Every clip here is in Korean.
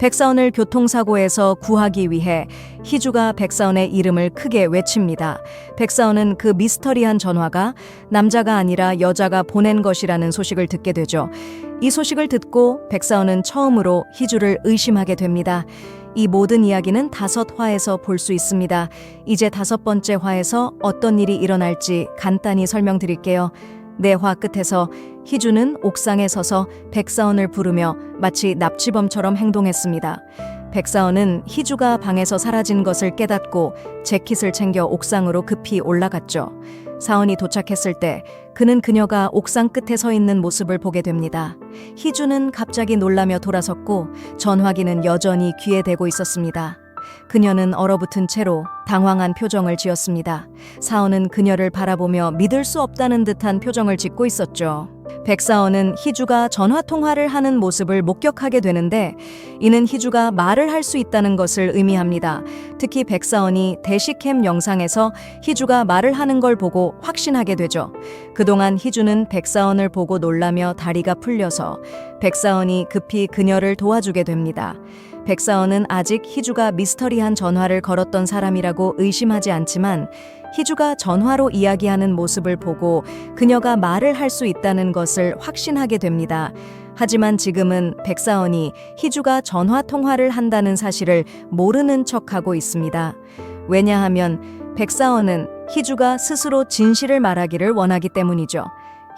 백사원을 교통사고에서 구하기 위해 희주가 백사원의 이름을 크게 외칩니다. 백사원은 그 미스터리한 전화가 남자가 아니라 여자가 보낸 것이라는 소식을 듣게 되죠. 이 소식을 듣고 백사원은 처음으로 희주를 의심하게 됩니다. 이 모든 이야기는 5화에서 볼 수 있습니다. 이제 5번째 화에서 어떤 일이 일어날지 간단히 설명드릴게요. 4화 끝에서 희주는 옥상에 서서 백사원을 부르며 마치 납치범처럼 행동했습니다. 백사원은 희주가 방에서 사라진 것을 깨닫고 재킷을 챙겨 옥상으로 급히 올라갔죠. 사원이 도착했을 때 그는 그녀가 옥상 끝에 서 있는 모습을 보게 됩니다. 희주는 갑자기 놀라며 돌아섰고 전화기는 여전히 귀에 대고 있었습니다. 그녀는 얼어붙은 채로 당황한 표정을 지었습니다. 사원은 그녀를 바라보며 믿을 수 없다는 듯한 표정을 짓고 있었죠. 백사원은 희주가 전화통화를 하는 모습을 목격하게 되는데 이는 희주가 말을 할 수 있다는 것을 의미합니다. 특히 백사원이 대시캠 영상에서 희주가 말을 하는 걸 보고 확신하게 되죠. 그동안 희주는 백사원을 보고 놀라며 다리가 풀려서 백사원이 급히 그녀를 도와주게 됩니다. 백사원은 아직 희주가 미스터리한 전화를 걸었던 사람이라고 의심하지 않지만 희주가 전화로 이야기하는 모습을 보고 그녀가 말을 할 수 있다는 것을 확신하게 됩니다. 하지만 지금은 백사원이 희주가 전화 통화를 한다는 사실을 모르는 척하고 있습니다. 왜냐하면 백사원은 희주가 스스로 진실을 말하기를 원하기 때문이죠.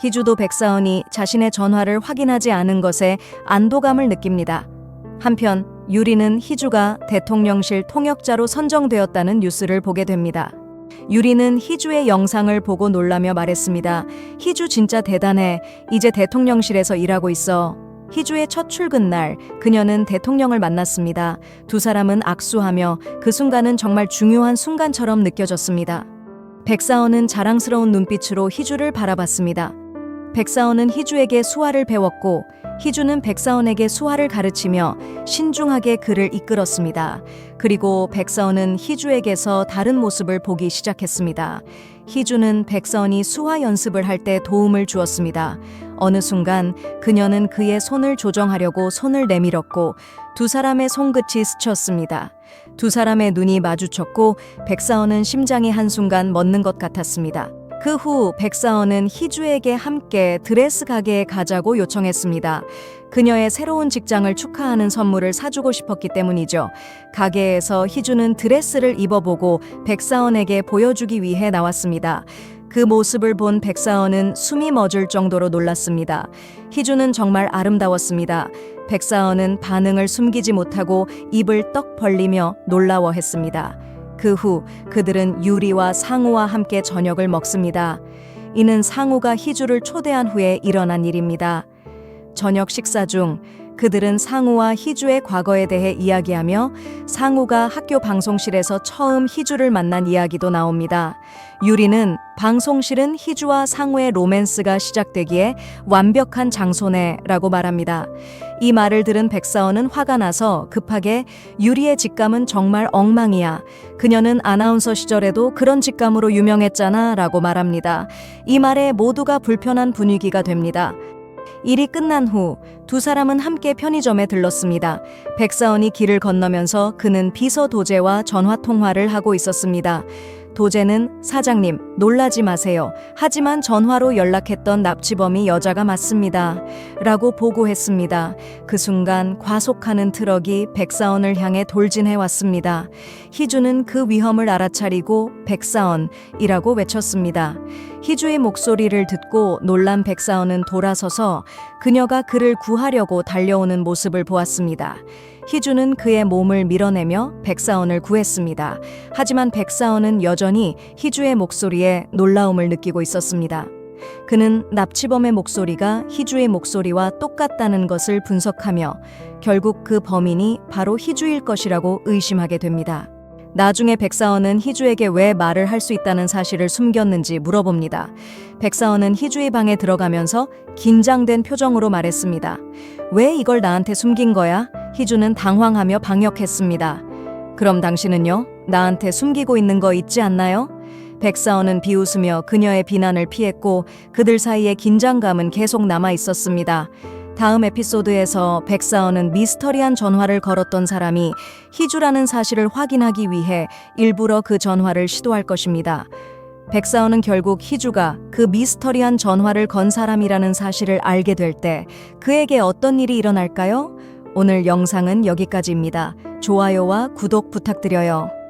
희주도 백사원이 자신의 전화를 확인하지 않은 것에 안도감을 느낍니다. 한편 유리는 희주가 대통령실 통역자로 선정되었다는 뉴스를 보게 됩니다. 유리는 희주의 영상을 보고 놀라며 말했습니다. 희주 진짜 대단해. 이제 대통령실에서 일하고 있어. 희주의 첫 출근 날 그녀는 대통령을 만났습니다. 두 사람은 악수하며 그 순간은 정말 중요한 순간처럼 느껴졌습니다. 백사원은 자랑스러운 눈빛으로 희주를 바라봤습니다. 백사원은 희주에게 수화를 배웠고 희주는 백사원에게 수화를 가르치며 신중하게 그를 이끌었습니다. 그리고 백사원은 희주에게서 다른 모습을 보기 시작했습니다. 희주는 백사원이 수화 연습을 할 때 도움을 주었습니다. 어느 순간 그녀는 그의 손을 조정하려고 손을 내밀었고 두 사람의 손끝이 스쳤습니다. 두 사람의 눈이 마주쳤고 백사원은 심장이 한순간 멎는 것 같았습니다. 그 후 백사원은 희주에게 함께 드레스 가게에 가자고 요청했습니다. 그녀의 새로운 직장을 축하하는 선물을 사주고 싶었기 때문이죠. 가게에서 희주는 드레스를 입어보고 백사원에게 보여주기 위해 나왔습니다. 그 모습을 본 백사원은 숨이 멎을 정도로 놀랐습니다. 희주는 정말 아름다웠습니다. 백사원은 반응을 숨기지 못하고 입을 떡 벌리며 놀라워했습니다. 그 후 그들은 유리와 상우와 함께 저녁을 먹습니다. 이는 상우가 희주를 초대한 후에 일어난 일입니다. 저녁 식사 중 그들은 상우와 희주의 과거에 대해 이야기하며 상우가 학교 방송실에서 처음 희주를 만난 이야기도 나옵니다. 유리는 방송실은 희주와 상우의 로맨스가 시작되기에 완벽한 장소네라고 말합니다. 이 말을 들은 백사원은 화가 나서 급하게 유리의 직감은 정말 엉망이야. 그녀는 아나운서 시절에도 그런 직감으로 유명했잖아 라고 말합니다. 이 말에 모두가 불편한 분위기가 됩니다. 일이 끝난 후 두 사람은 함께 편의점에 들렀습니다. 백사원이 길을 건너면서 그는 비서 도제와 전화 통화를 하고 있었습니다. 도제는 사장님, 놀라지 마세요. 하지만 전화로 연락했던 납치범이 여자가 맞습니다. 라고 보고했습니다. 그 순간 과속하는 트럭이 백사원을 향해 돌진해 왔습니다. 희주는 그 위험을 알아차리고 백사원이라고 외쳤습니다. 희주의 목소리를 듣고 놀란 백사원은 돌아서서 그녀가 그를 구하려고 달려오는 모습을 보았습니다. 희주는 그의 몸을 밀어내며 백사원을 구했습니다. 하지만 백사원은 여전히 희주의 목소리에 놀라움을 느끼고 있었습니다. 그는 납치범의 목소리가 희주의 목소리와 똑같다는 것을 분석하며 결국 그 범인이 바로 희주일 것이라고 의심하게 됩니다. 나중에 백사원은 희주에게 왜 말을 할 수 있다는 사실을 숨겼는지 물어봅니다. 백사원은 희주의 방에 들어가면서 긴장된 표정으로 말했습니다. 왜 이걸 나한테 숨긴 거야? 희주는 당황하며 방역했습니다. 그럼 당신은요? 나한테 숨기고 있는 거 있지 않나요? 백사원은 비웃으며 그녀의 비난을 피했고 그들 사이의 긴장감은 계속 남아 있었습니다. 다음 에피소드에서 백사원은 미스터리한 전화를 걸었던 사람이 희주라는 사실을 확인하기 위해 일부러 그 전화를 시도할 것입니다. 백사원은 결국 희주가 그 미스터리한 전화를 건 사람이라는 사실을 알게 될 때 그에게 어떤 일이 일어날까요? 오늘 영상은 여기까지입니다. 좋아요와 구독 부탁드려요.